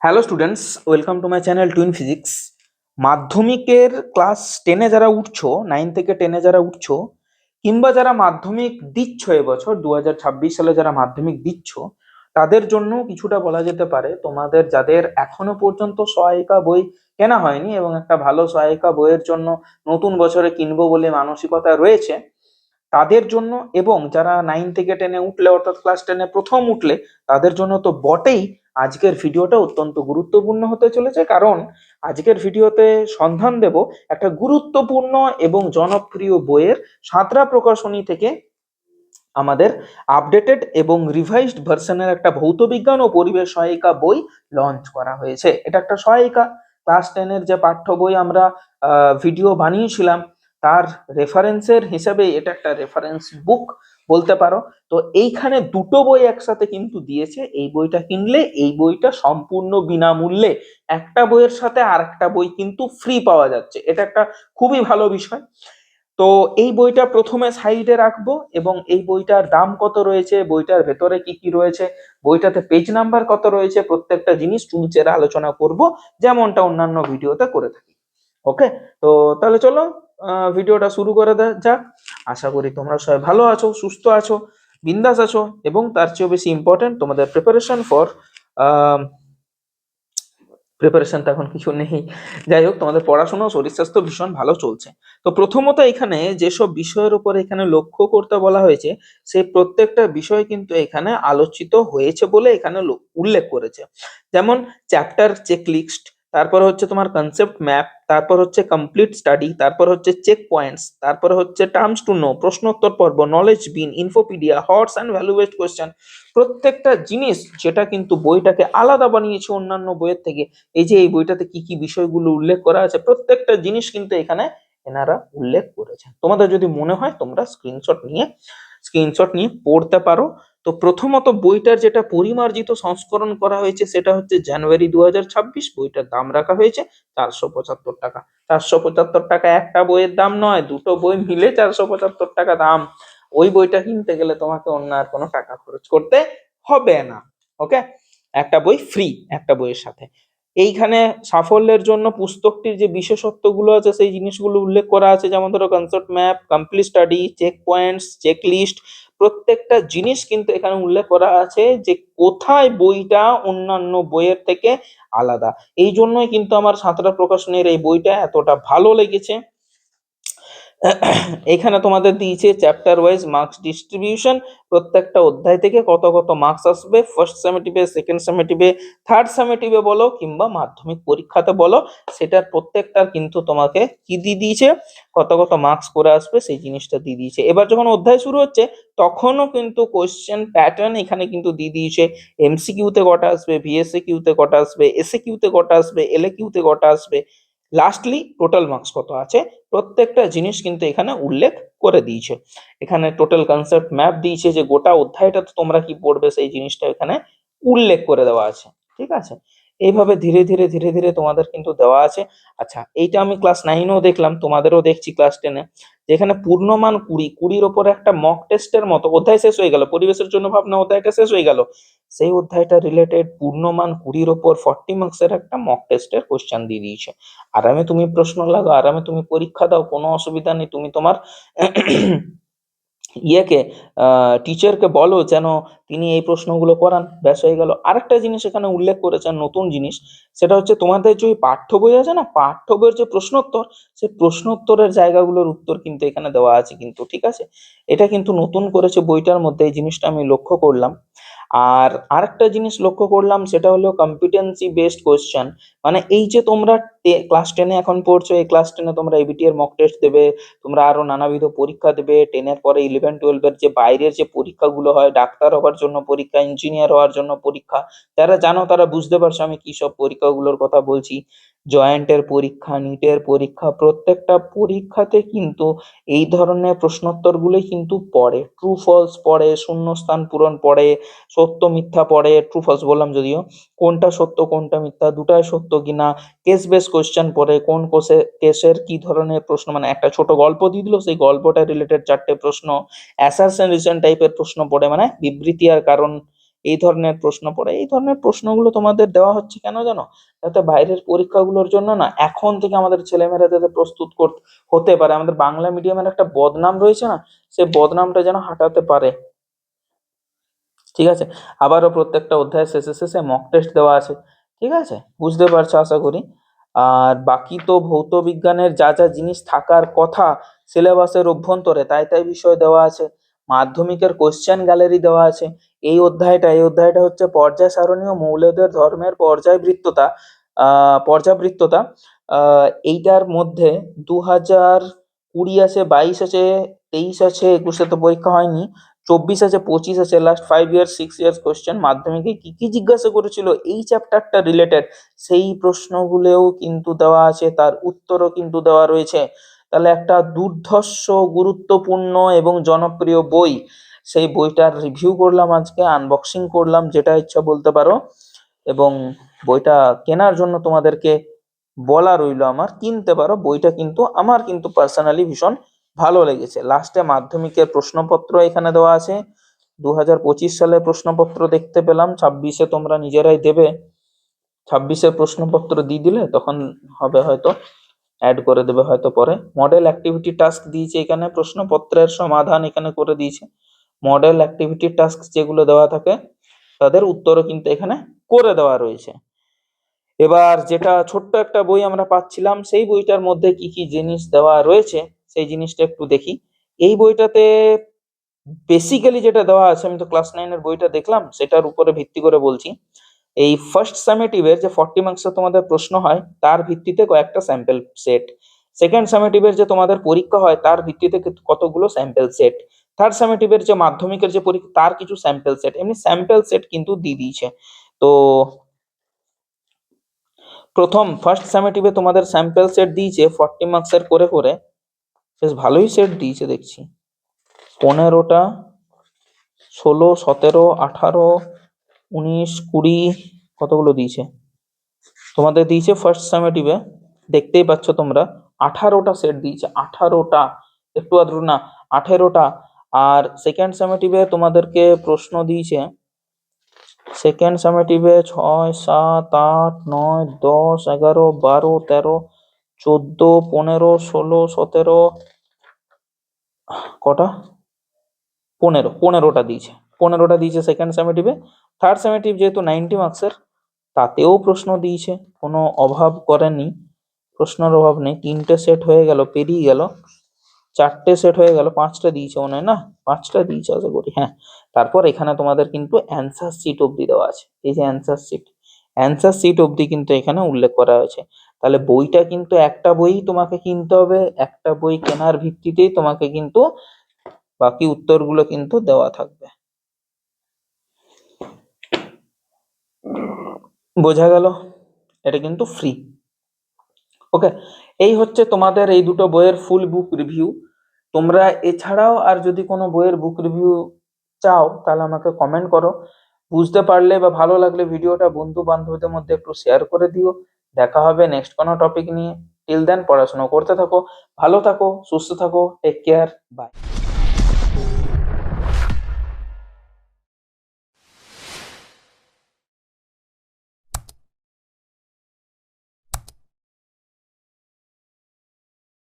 Hello students, welcome to my channel twin physics. মাধ্যমিকের class 10-এ যারা উঠছো, 9 থেকে 10-এ যারা উঠছো, কিংবা যারা মাধ্যমিক দিচ্ছ এবছর 2026 সালে যারা মাধ্যমিক দিচ্ছ, তাদের জন্য কিছুটা বলা যেতে পারে। তোমাদের যাদের এখনো পর্যন্ত সহায়িকা বই কেনা হয়নি এবং একটা ভালো সহায়িকা বইয়ের জন্য নতুন বছরে কিনবো বলে মানসিকতা রয়েছে, তাদের জন্য, এবং যারা 9 থেকে 10-এ উঠলে অর্থাৎ ক্লাস 10-এ প্রথম উঠলে তাদের জন্য তো বটেই আজকের ভিডিওটা অত্যন্ত গুরুত্বপূর্ণ হতে চলেছে। কারণ আজকের ভিডিওতে সন্ধান দেব একটা গুরুত্বপূর্ণ এবং জনপ্রিয় বইয়ের সাঁতরা প্রকাশনী থেকে আমাদের আপডেটেড এবং রিভাইজড ভার্সনের একটা ভৌত বিজ্ঞান ও পরিবেশ সহায়িকা বই লঞ্চ করা হয়েছে। এটা একটা সহায়িকা। ক্লাস 10-এর যে পাঠ্য বই আমরা ভিডিও বানিয়েছিলাম, তার রেফারেন্সের হিসেবে এটা একটা রেফারেন্স বুক বলতে পারো। তো এইখানে দুটো বই একসাথে কিন্তু দিয়েছে। এই বইটা কিনলে এই বইটা সম্পূর্ণ বিনামূল্যে, একটা বইয়ের সাথে আর একটা বই কিন্তু ফ্রি পাওয়া যাচ্ছে। এটা একটা খুবই ভালো বিষয়। তো এই বইটা প্রথমে সাইডে রাখবো এবং এই বইটার দাম কত রয়েছে, বইটার ভেতরে কি কি রয়েছে, বইটাতে পেজ নাম্বার কত রয়েছে, প্রত্যেকটা জিনিস চুলচেরা আলোচনা করব, যেমনটা অন্যান্য ভিডিওতে করে থাকি। ওকে, তো তাহলে চলো ভিডিওটা শুরু করে যাক। আশা করি তোমরা সবাই ভালো আছো, সুস্থ আছো, বিন্দাস আছো, এবং তার চেয়েও বেশি ইম্পর্টেন্ট তোমাদের প্রিপারেশন তো এখন কিছু নেই। যাই হোক, তোমাদের পড়াশোনা ও শরীর স্বাস্থ্য ভীষণ ভালো চলছে। তো প্রথমত এখানে যেসব বিষয়ের উপর এখানে লক্ষ্য করতে বলা হয়েছে, সেই প্রত্যেকটা বিষয় কিন্তু এখানে আলোচিত হয়েছে বলে এখানে উল্লেখ করেছে। যেমন চ্যাপ্টার চেকলিস্ট, তারপর হচ্ছে তোমার কনসেপ্ট ম্যাপ, তারপর হচ্ছে কমপ্লিট স্টাডি, তারপর হচ্ছে চেক পয়েন্টস, তারপর হচ্ছে টার্মস টু নো, প্রশ্নোত্তর পর্ব, knowledge bin, Infopedia, HOTS and value based question. প্রত্যেকটা জিনিস যেটা কিন্তু বইটাকে আলাদা বানিয়েছে অন্যান্য বইয়ের থেকে। এই যে এই বইটাতে কি কি বিষয়গুলো উল্লেখ করা আছে, প্রত্যেকটা জিনিস কিন্তু এখানে এনারা উল্লেখ করেছেন। তোমাদের যদি মনে হয় তোমরা স্ক্রিনশট নিয়ে পড়তে পারো। তো প্রথমত বইটার যেটা পরিমার্জিত সংস্করণ করা হয়েছে সেটা হচ্ছে জানুয়ারি 2026। বইটার দাম রাখা হয়েছে 475 টাকা। 475 টাকা একটা বইয়ের দাম নয়, দুটো বই মিলে 475 টাকা দাম। ওই বইটা কিনতে গেলে তোমাকে অন্য আর কোনো টাকা খরচ করতে হবে না। ওকে, একটা বই ফ্রি একটা বইয়ের সাথে। এইখানে সাফল্যের জন্য পুস্তকটির যে বিশেষত্বগুলো আছে সেই জিনিসগুলো উল্লেখ করা আছে। যেমন ধরো concept map, complete study, check points, check list, প্রত্যেকটা জিনিস কিন্তু এখানে উল্লেখ করা আছে যে কোথায় বইটা অন্যান্য বইয়ের থেকে আলাদা। এই জন্যই কিন্তু আমার সাঁতরা প্রকাশনের এই বইটা এতটা ভালো লেগেছে। এখানে তোমাদের দিয়েছে চ্যাপ্টার ওয়াইজ মার্কস ডিস্ট্রিবিউশন, প্রত্যেকটা অধ্যায় থেকে কত কত মার্কস আসবে, ফার্স্ট সামেটিভে, সেকেন্ড সামেটিভে, থার্ড সামেটিভে বলো কিংবা মাধ্যমিক পরীক্ষাতে বলো, সেটার প্রত্যেকটার কিন্তু তোমাকে কি দিয়ে দিয়েছে, কত কত মার্কস করে আসবে সেই জিনিসটা দিয়ে দিয়েছে। এবার যখন অধ্যায় শুরু হচ্ছে তখনও কিন্তু কোশ্চেন প্যাটার্ন এখানে কিন্তু দিয়ে দিয়েছে। এমসিকিউতে কটা আসবে, ভিএসএ কিউতে কটা আসবে, এসএ কিউতে কটা আসবে, এলএ কিউতে কটা আসবে, লাস্টলি টোটাল মার্কস কত আছে, প্রত্যেকটা জিনিস কিন্তু এখানে উল্লেখ করে দিয়েছে। এখানে টোটাল কনসেপ্ট ম্যাপ দিয়েছে যে গোটা অধ্যায়টা তোমরা কি পড়বে সেই জিনিসটা এখানে উল্লেখ করে দেওয়া আছে। ঠিক আছে, এইভাবে ধীরে ধীরে ধীরে ধীরে তোমাদের কিন্তু দেওয়া আছে। আচ্ছা, এইটা আমি ক্লাস 9-এও দেখলাম, তোমাদেরও দেখছি ক্লাস 10-এ, যেখানে পূর্ণমান 20-20-র ওপর একটা মক টেস্টের মতো অধ্যায় শেষ হয়ে গেল, পরিবেশের জন্য ভাবনা অধ্যায়টা শেষ হয়ে গেল, সেই অধ্যায়টা রিলেটেড পূর্ণমান 20-র ওপর 40 মার্কসের একটা মক টেস্টের কোশ্চেন দিয়ে দিয়েছে। আরামে তুমি প্রশ্ন লাগো, আরামে তুমি পরীক্ষা দাও, কোনো অসুবিধা নেই। তুমি তোমার ইয়েকে টিচারকে বলো যেন তিনি এই প্রশ্নগুলো করান, ব্যাস হয়ে গেল। আরেকটা জিনিস এখানে উল্লেখ করেছেন নতুন জিনিস, সেটা হচ্ছে তোমাদের যে পাঠ্য বই আছে না, পাঠ্য বইয়ের যে প্রশ্নোত্তর, সেই প্রশ্নোত্তরের জায়গাগুলোর উত্তর কিন্তু এখানে দেওয়া আছে কিন্তু। ঠিক আছে, এটা কিন্তু নতুন করেছে বইটার মধ্যে, এই জিনিসটা আমি লক্ষ্য করলাম। আর আরেকটা জিনিস লক্ষ্য করলাম সেটা হলো কম্পিটেন্সি বেসড কোশ্চেন। মানে এই যে তোমরা ক্লাস 10-এ এখন পড়ছো, এই ক্লাস 10-এ তোমরা এবিটি এর মক টেস্ট দেবে, তোমরা আরো নানাবিধ পরীক্ষা দেবে, 10-এর পরে 11-12-এর যে বাইরের যে পরীক্ষাগুলো হয়, ডাক্তার হওয়ার জন্য পরীক্ষা, ইঞ্জিনিয়ার হওয়ার জন্য পরীক্ষা, যারা জানো তারা বুঝতে পারছো আমি কি সব পরীক্ষাগুলোর কথা বলছি। জয়েন্টের পরীক্ষা, নিটের পরীক্ষা, প্রত্যেকটা পরীক্ষাতে কিন্তু এই ধরনের প্রশ্নোত্তরগুলোই কিন্তু পড়ে। ট্রু ফলস পড়ে, শূন্যস্থান পূরণ পড়ে, সত্য মিথ্যা পড়ে। ট্রু ফলস বললাম যদিও, কোনটা সত্য কোনটা মিথ্যা, দুটাই সত্য কিনা, কেস বেস কোশ্চেন পড়ে, কোন কেসের কি ধরনের প্রশ্ন, মানে একটা ছোট গল্প দিয়ে দিল, সেই গল্পটা রিলেটেড 4টে প্রশ্ন, অ্যাসারশন রিজন টাইপের প্রশ্ন পড়ে, মানে বিবৃতি আর কারণ এই ধরনের প্রশ্ন পড়ে। এই ধরনের প্রশ্নগুলো তোমাদের দেওয়া হচ্ছে কেন জানো? যাতে বাইরের পরীক্ষাগুলোর জন্য না এখন থেকে আমাদের ছেলেমেয়েরা যাতে প্রস্তুত হতে পারে। আমাদের বাংলা মিডিয়ামের একটা বদনাম রয়েছে না, সেই বদনামটা যেন হাঁটাতে পারে। ঠিক আছে, আবারও প্রত্যেকটা অধ্যায় শেষে শেষে মক টেস্ট দেওয়া আছে। ঠিক আছে, বুঝতে পারছো আশা করি। আর বাকি তো ভৌত বিজ্ঞানের যা যা জিনিস থাকার কথা সিলেবাসের অভ্যন্তরে তাই তাই বিষয় দেওয়া আছে। মাধ্যমিকের কোশ্চেন গ্যালারি দেওয়া আছে। এই অধ্যায়টা হচ্ছে পর্যায় সারণী ও মৌলদের ধর্মের পর্যাবৃত্ততা। এইটার মধ্যে 2020 আছে, 22 আছে, 23 আছে, 21 তো পরীক্ষা হয়নি, 24 আছে, 25 আছে, লাস্ট 5 ইয়ার্স 6 ইয়ার্স কোশ্চেন মাধ্যমিকে কি কি জিজ্ঞাসা করেছিল এই চ্যাপ্টারটা রিলেটেড, সেই প্রশ্নগুলোও কিন্তু দেওয়া আছে, তার উত্তরও কিন্তু দেওয়া রয়েছে। তাহলে একটা দুর্ধর্ষ গুরুত্বপূর্ণ এবং জনপ্রিয় বই, সেই বইটার রিভিউ করলাম আজকে, আনবক্সিং করলাম, যেটা ইচ্ছা বলতে পারো। এবং বইটা কেনার জন্য তোমাদেরকে বলা রইলো, আমার কিনতে পারো বইটা, কিন্তু আমার কিন্তু পার্সোনালি ভীষণ ভালো লেগেছে। লাস্টে মাধ্যমিকের প্রশ্নপত্র এখানে দেওয়া আছে, 2025 সালের প্রশ্নপত্র দেখতে পেলাম, 26-এ তোমরা নিজেরাই দেবে। 26-এর প্রশ্নপত্র দিয়ে দিলে তখন হবে, হয়তো অ্যাড করে দেবে হয়তো পরে। মডেল অ্যাক্টিভিটি টাস্ক দিয়েছে এখানে, প্রশ্নপত্রের সমাধান এখানে করে দিয়েছে। মডেল অ্যাক্টিভিটি টাস্ক যেগুলো দেওয়া থাকে তাদের উত্তরও কিন্তু এখানে করে দেওয়া রয়েছে। এবার যেটা ছোট্ট একটা বই আমরা পাচ্ছিলাম, সেই বইটার মধ্যে কি কি জিনিস দেওয়া রয়েছে সেই জিনিসটা একটু দেখি। এই বইটাতে বেসিক্যালি যেটা দেওয়া আছে, আমি তো ক্লাস 9-এর বইটা দেখলাম, সেটার উপরে ভিত্তি করে বলছি। এই ফার্স্ট সামেটিভের যে 40 মার্কসের তোমাদের প্রশ্ন হয় তার ভিত্তিতে কয়েকটা স্যাম্পল সেট, সেকেন্ড সামেটিভের যে তোমাদের পরীক্ষা হয় তার ভিত্তিতে কতগুলো স্যাম্পল সেট, থার্ড সামেটিভের যে মাধ্যমিকের যে পরীক্ষা তার কিছু স্যাম্পল সেট, এমনি স্যাম্পল সেট কিন্তু দিয়ে দিয়েছে। তো প্রথম ফার্স্ট সামেটিভে তোমাদের স্যাম্পল সেট দিয়েছে 40 মার্কসের করে করে, বেশ ভালোই সেট দিয়েছে দেখছি, 15টা, 16, 17, 18, 19, 20, কতগুলো দিয়েছে তোমাদের দিয়েছে ফার্স্ট সামেটিভে, দেখতেই পাচ্ছ তোমরা 18টা সেট দিয়েছে, 18টা, একটু আধটু না, 18টা। আর সেকেন্ড সামেটিভে তোমাদেরকে প্রশ্ন দিয়েছে, সেকেন্ড সামেটিভে 6, 7, 8, 9, 10, 11, 12, 13, 14, 15, 16, 17, কটা, 15টা দিয়েছে, 15টা দিয়েছে সেকেন্ড সামেটিভে। থার্ড সামেটিভ যেহেতু 90 মার্কসের, তাতেও প্রশ্ন দিয়েছে, কোনো অভাব করেনি, প্রশ্নের অভাব নেই। 3টে সেট হয়ে গেল, পেরিয়ে গেল, 4টে সেট হয়ে গেল, 5টা দিয়েছে মনে হয়, না 5টা দিয়েছে আশা করি, হ্যাঁ। তারপর এখানে তোমাদের কিন্তু অ্যান্সার শিট অবধি দেওয়া আছে, এই যে অ্যান্সার শিট অবধি কিন্তু এখানে উল্লেখ করা হয়েছে। তাহলে বইটা কিন্তু একটা বই তোমাকে কিনতে হবে, একটা বই কেনার ভিত্তিতেই তোমাকে কিন্তু বাকি উত্তরগুলো কিন্তু দেওয়া থাকবে। বোঝা গেল? এটা কিন্তু ফ্রি। ওকে, এই হচ্ছে তোমাদের এই দুটো বইয়ের ফুল বুক রিভিউ। তোমরা এছাড়াও আর যদি কোনো বইয়ের বুক রিভিউ চাও তাহলে আমাকে কমেন্ট করো। বুঝতে পারলে বা ভালো লাগলে ভিডিওটা বন্ধু বান্ধবদের মধ্যে একটু শেয়ার করে দিও। দেখা হবে নেক্সট কোনো টপিক নিয়ে। টিল দেন পড়াশোনা করতে থাকো, ভালো থাকো, সুস্থ থাকো, টেক কেয়ার, বাই।